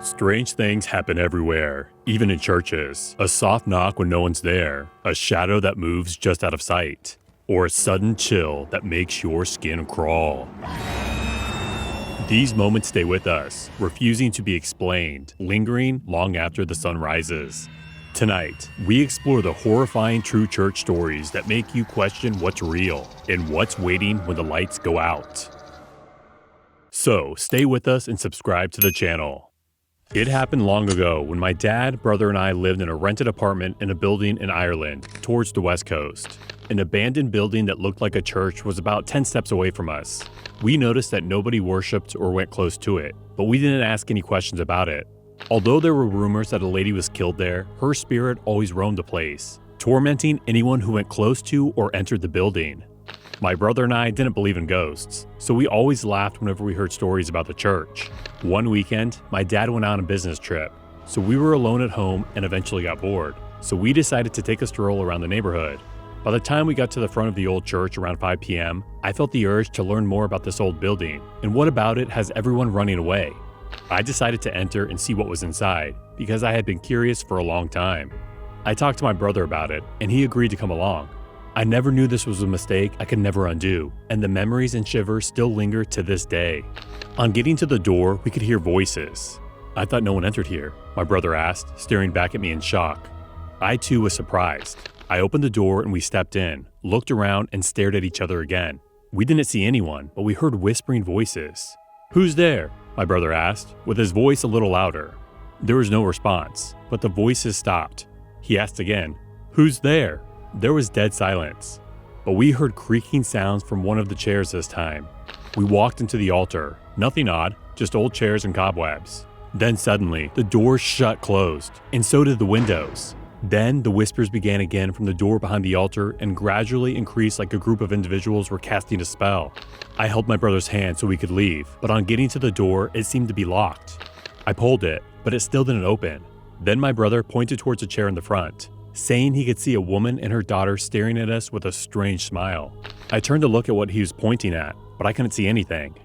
Strange things happen everywhere, even in churches. A soft knock when no one's there, a shadow that moves just out of sight, or a sudden chill that makes your skin crawl. These moments stay with us, refusing to be explained, lingering long after the sun rises. Tonight, we explore the horrifying true church stories that make you question what's real and what's waiting when the lights go out. So, stay with us and subscribe to the channel. It happened long ago when my dad, brother, and I lived in a rented apartment in a building in Ireland, towards the west coast. An abandoned building that looked like a church was about 10 steps away from us. We noticed that nobody worshipped or went close to it, but we didn't ask any questions about it. Although there were rumors that a lady was killed there, her spirit always roamed the place, tormenting anyone who went close to or entered the building. My brother and I didn't believe in ghosts, so we always laughed whenever we heard stories about the church. One weekend, my dad went on a business trip, so we were alone at home and eventually got bored, so we decided to take a stroll around the neighborhood. By the time we got to the front of the old church around 5 p.m., I felt the urge to learn more about this old building, and what about it has everyone running away. I decided to enter and see what was inside, because I had been curious for a long time. I talked to my brother about it, and he agreed to come along. I never knew this was a mistake I could never undo, and the memories and shivers still linger to this day. On getting to the door, we could hear voices. "I thought no one entered here," my brother asked, staring back at me in shock. I too was surprised. I opened the door and we stepped in, looked around and stared at each other again. We didn't see anyone, but we heard whispering voices. "Who's there?" my brother asked, with his voice a little louder. There was no response, but the voices stopped. He asked again, "Who's there?" There was dead silence, but we heard creaking sounds from one of the chairs this time. We walked into the altar. Nothing odd, just old chairs and cobwebs. Then suddenly, the doors shut closed, and so did the windows. Then the whispers began again from the door behind the altar and gradually increased like a group of individuals were casting a spell. I held my brother's hand so we could leave, but on getting to the door, it seemed to be locked. I pulled it, but it still didn't open. Then my brother pointed towards a chair in the front, saying he could see a woman and her daughter staring at us with a strange smile. I turned to look at what he was pointing at, but I couldn't see anything.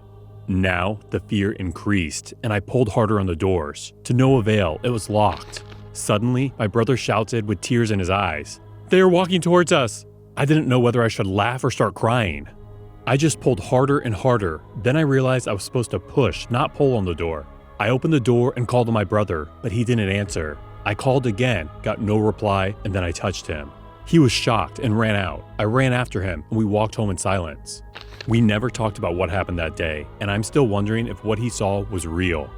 Now, the fear increased, and I pulled harder on the doors. To no avail, it was locked. Suddenly, my brother shouted with tears in his eyes, "They are walking towards us!" I didn't know whether I should laugh or start crying. I just pulled harder and harder. Then I realized I was supposed to push, not pull on the door. I opened the door and called on my brother, but he didn't answer. I called again, got no reply, and then I touched him. He was shocked and ran out. I ran after him, and we walked home in silence. We never talked about what happened that day, and I'm still wondering if what he saw was real.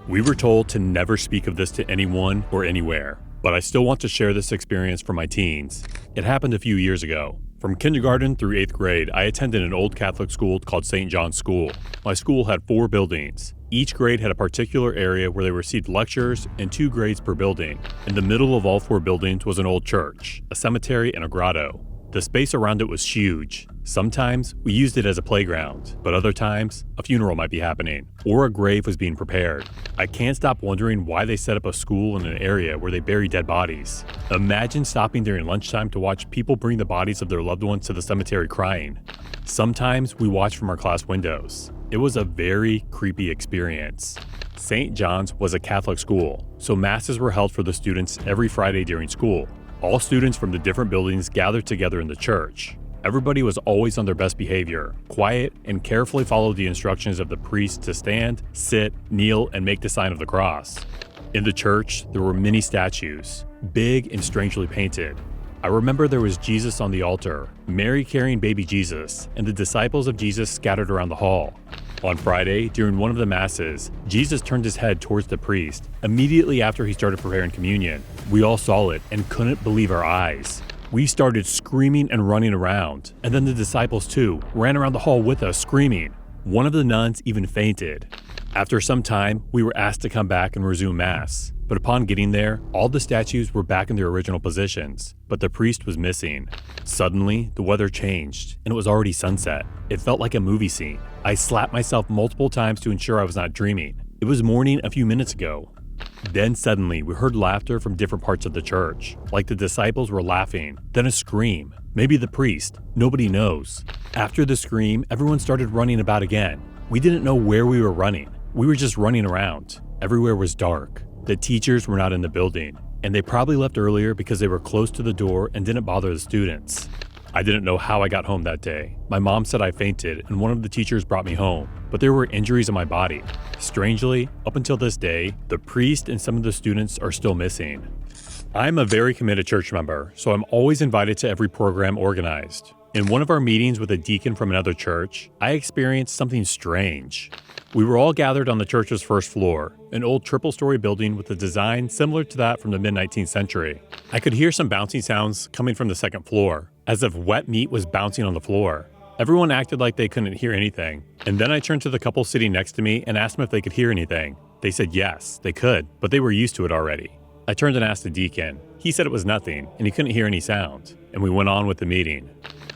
We were told to never speak of this to anyone or anywhere, but I still want to share this experience from my teens. It happened a few years ago. From kindergarten through 8th grade, I attended an old Catholic school called St. John's School. My school had 4 buildings. Each grade had a particular area where they received lectures and 2 grades per building. In the middle of all 4 buildings was an old church, a cemetery, and a grotto. The space around it was huge. Sometimes we used it as a playground, but other times a funeral might be happening, or a grave was being prepared. I can't stop wondering why they set up a school in an area where they bury dead bodies. Imagine stopping during lunchtime to watch people bring the bodies of their loved ones to the cemetery crying. Sometimes we watched from our class windows. It was a very creepy experience. St. John's was a Catholic school, so masses were held for the students every Friday during school. All students from the different buildings gathered together in the church. Everybody was always on their best behavior, quiet, and carefully followed the instructions of the priest to stand, sit, kneel, and make the sign of the cross. In the church, there were many statues, big and strangely painted. I remember there was Jesus on the altar, Mary carrying baby Jesus, and the disciples of Jesus scattered around the hall. On Friday, during one of the masses, Jesus turned his head towards the priest. Immediately after he started preparing communion, we all saw it and couldn't believe our eyes. We started screaming and running around, and then the disciples too ran around the hall with us screaming. One of the nuns even fainted. After some time, we were asked to come back and resume Mass. But upon getting there, all the statues were back in their original positions, but the priest was missing. Suddenly, the weather changed, and it was already sunset. It felt like a movie scene. I slapped myself multiple times to ensure I was not dreaming. It was morning a few minutes ago. Then suddenly, we heard laughter from different parts of the church, like the disciples were laughing, then a scream. Maybe the priest. Nobody knows. After the scream, everyone started running about again. We didn't know where we were running. We were just running around. Everywhere was dark. The teachers were not in the building, and they probably left earlier because they were close to the door and didn't bother the students. I didn't know how I got home that day. My mom said I fainted and one of the teachers brought me home, but there were injuries on my body. Strangely, up until this day, the priest and some of the students are still missing. I'm a very committed church member, so I'm always invited to every program organized. In one of our meetings with a deacon from another church, I experienced something strange. We were all gathered on the church's first floor, an old triple-story building with a design similar to that from the mid-19th century. I could hear some bouncing sounds coming from the second floor, as if wet meat was bouncing on the floor. Everyone acted like they couldn't hear anything, and then I turned to the couple sitting next to me and asked them if they could hear anything. They said yes, they could, but they were used to it already. I turned and asked the deacon. He said it was nothing, and he couldn't hear any sound, and we went on with the meeting.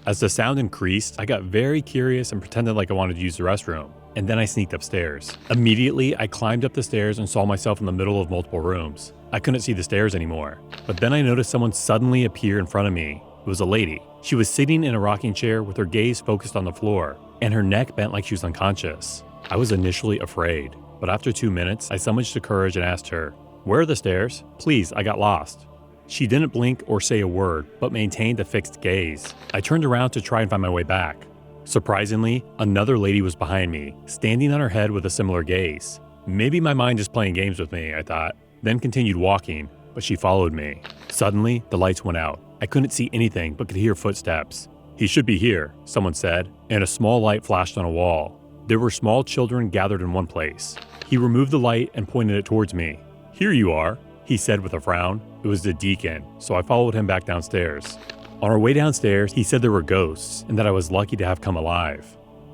As the sound increased, I got very curious and pretended like I wanted to use the restroom, and then I sneaked upstairs. Immediately, I climbed up the stairs and saw myself in the middle of multiple rooms. I couldn't see the stairs anymore, but then I noticed someone suddenly appear in front of me. It was a lady. She was sitting in a rocking chair with her gaze focused on the floor, and her neck bent like she was unconscious. I was initially afraid, but after 2 minutes, I summoned the courage and asked her, "Where are the stairs? Please, I got lost." She didn't blink or say a word, but maintained a fixed gaze. I turned around to try and find my way back. Surprisingly, another lady was behind me, standing on her head with a similar gaze. Maybe my mind is playing games with me, I thought, then continued walking, but she followed me. Suddenly, the lights went out. I couldn't see anything but could hear footsteps. "He should be here," someone said, and a small light flashed on a wall. There were small children gathered in one place. He removed the light and pointed it towards me. "Here you are," he said with a frown. It was the deacon, so I followed him back downstairs. On our way downstairs, he said there were ghosts and that I was lucky to have come alive.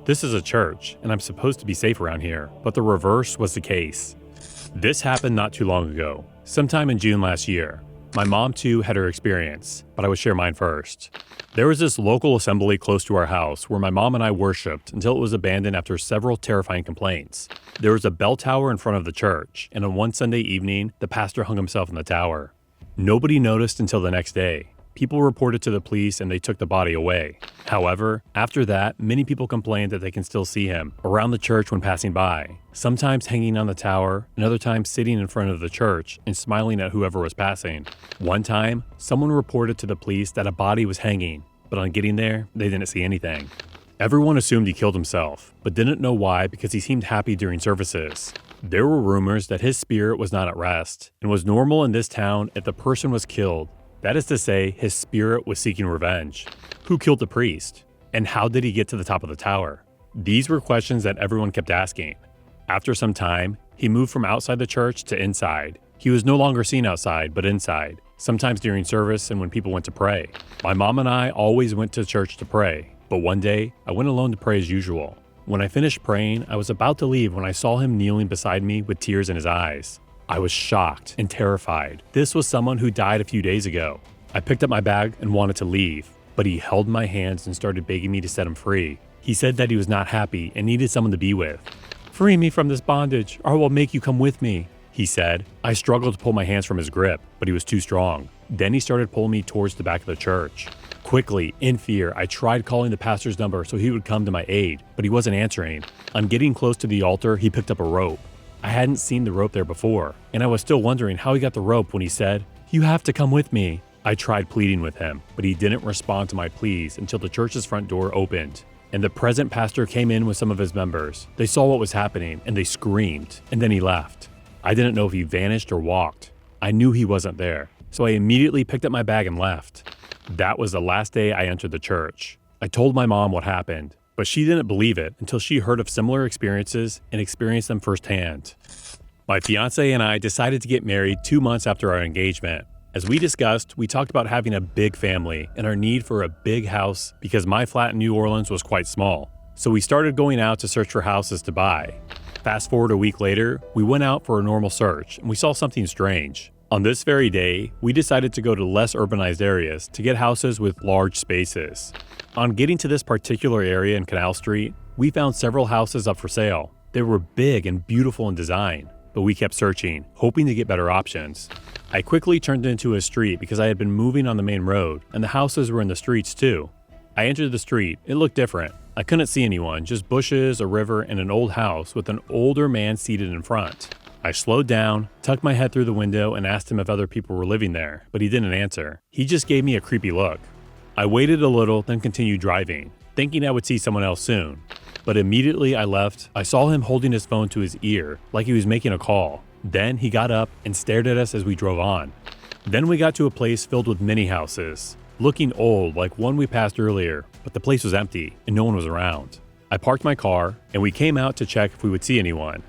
This is a church, and I'm supposed to be safe around here, but the reverse was the case. This happened not too long ago, sometime in June last year. My mom too had her experience, but I would share mine first. There was this local assembly close to our house where my mom and I worshipped until it was abandoned after several terrifying complaints. There was a bell tower in front of the church, and on one Sunday evening, the pastor hung himself in the tower. Nobody noticed until the next day. People reported to the police and they took the body away. However, after that, many people complained that they can still see him around the church when passing by, sometimes hanging on the tower, and other times sitting in front of the church and smiling at whoever was passing. One time, someone reported to the police that a body was hanging, but on getting there, they didn't see anything. Everyone assumed he killed himself, but didn't know why because he seemed happy during services. There were rumors that his spirit was not at rest and was normal in this town if the person was killed. That is to say, his spirit was seeking revenge. Who killed the priest? And how did he get to the top of the tower? These were questions that everyone kept asking. After some time, he moved from outside the church to inside. He was no longer seen outside, but inside, sometimes during service and when people went to pray. My mom and I always went to church to pray, but one day, I went alone to pray as usual. When I finished praying, I was about to leave when I saw him kneeling beside me with tears in his eyes. I was shocked and terrified. This was someone who died a few days ago. I picked up my bag and wanted to leave, but he held my hands and started begging me to set him free. He said that he was not happy and needed someone to be with. "Free me from this bondage, or I will make you come with me," he said. I struggled to pull my hands from his grip, but he was too strong. Then he started pulling me towards the back of the church. Quickly, in fear, I tried calling the pastor's number so he would come to my aid, but he wasn't answering. On getting close to the altar, he picked up a rope. I hadn't seen the rope there before, and I was still wondering how he got the rope when he said, "You have to come with me." I tried pleading with him, but he didn't respond to my pleas until the church's front door opened, and the present pastor came in with some of his members. They saw what was happening, and they screamed, and then he left. I didn't know if he vanished or walked. I knew he wasn't there, so I immediately picked up my bag and left. That was the last day I entered the church. I told my mom what happened, but she didn't believe it until she heard of similar experiences and experienced them firsthand. My fiancé and I decided to get married 2 months after our engagement. As we discussed, we talked about having a big family and our need for a big house because my flat in New Orleans was quite small. So we started going out to search for houses to buy. Fast forward a week later, we went out for a normal search and we saw something strange. On this very day, we decided to go to less urbanized areas to get houses with large spaces. On getting to this particular area in Canal Street, we found several houses up for sale. They were big and beautiful in design, but we kept searching, hoping to get better options. I quickly turned into a street because I had been moving on the main road, and the houses were in the streets too. I entered the street. It looked different. I couldn't see anyone, just bushes, a river, and an old house with an older man seated in front. I slowed down, tucked my head through the window, and asked him if other people were living there, but he didn't answer. He just gave me a creepy look. I waited a little, then continued driving, thinking I would see someone else soon. But immediately I left, I saw him holding his phone to his ear, like he was making a call. Then he got up and stared at us as we drove on. Then we got to a place filled with many houses, looking old like one we passed earlier, but the place was empty and no one was around. I parked my car and we came out to check if we would see anyone.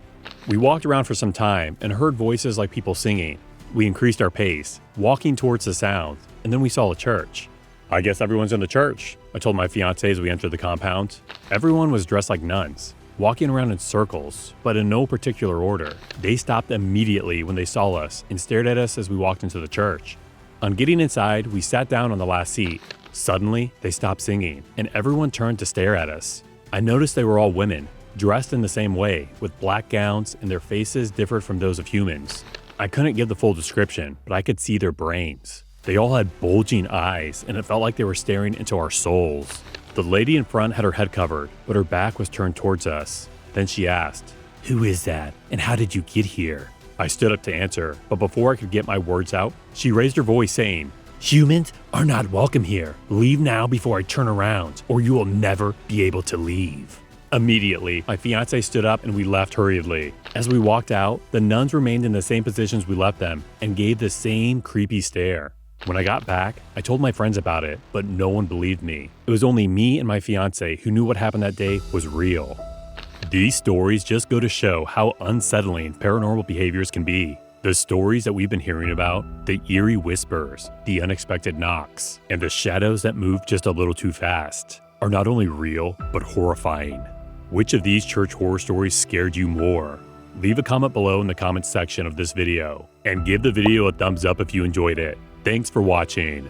We walked around for some time and heard voices like people singing. We increased our pace, walking towards the sound, and then we saw a church. I guess everyone's in the church, I told my fiancé as we entered the compound. Everyone was dressed like nuns, walking around in circles, but in no particular order. They stopped immediately when they saw us and stared at us as we walked into the church. On getting inside, we sat down on the last seat. Suddenly, they stopped singing, and everyone turned to stare at us. I noticed they were all women, dressed in the same way, with black gowns, and their faces differed from those of humans. I couldn't give the full description, but I could see their brains. They all had bulging eyes, and it felt like they were staring into our souls. The lady in front had her head covered, but her back was turned towards us. Then she asked, "Who is that, and how did you get here?" I stood up to answer, but before I could get my words out, she raised her voice saying, "Humans are not welcome here. Leave now before I turn around, or you will never be able to leave." Immediately, my fiancé stood up and we left hurriedly. As we walked out, the nuns remained in the same positions we left them and gave the same creepy stare. When I got back, I told my friends about it, but no one believed me. It was only me and my fiancé who knew what happened that day was real. These stories just go to show how unsettling paranormal behaviors can be. The stories that we've been hearing about, the eerie whispers, the unexpected knocks, and the shadows that move just a little too fast, are not only real, but horrifying. Which of these church horror stories scared you more? Leave a comment below in the comments section of this video, and give the video a thumbs up if you enjoyed it. Thanks for watching.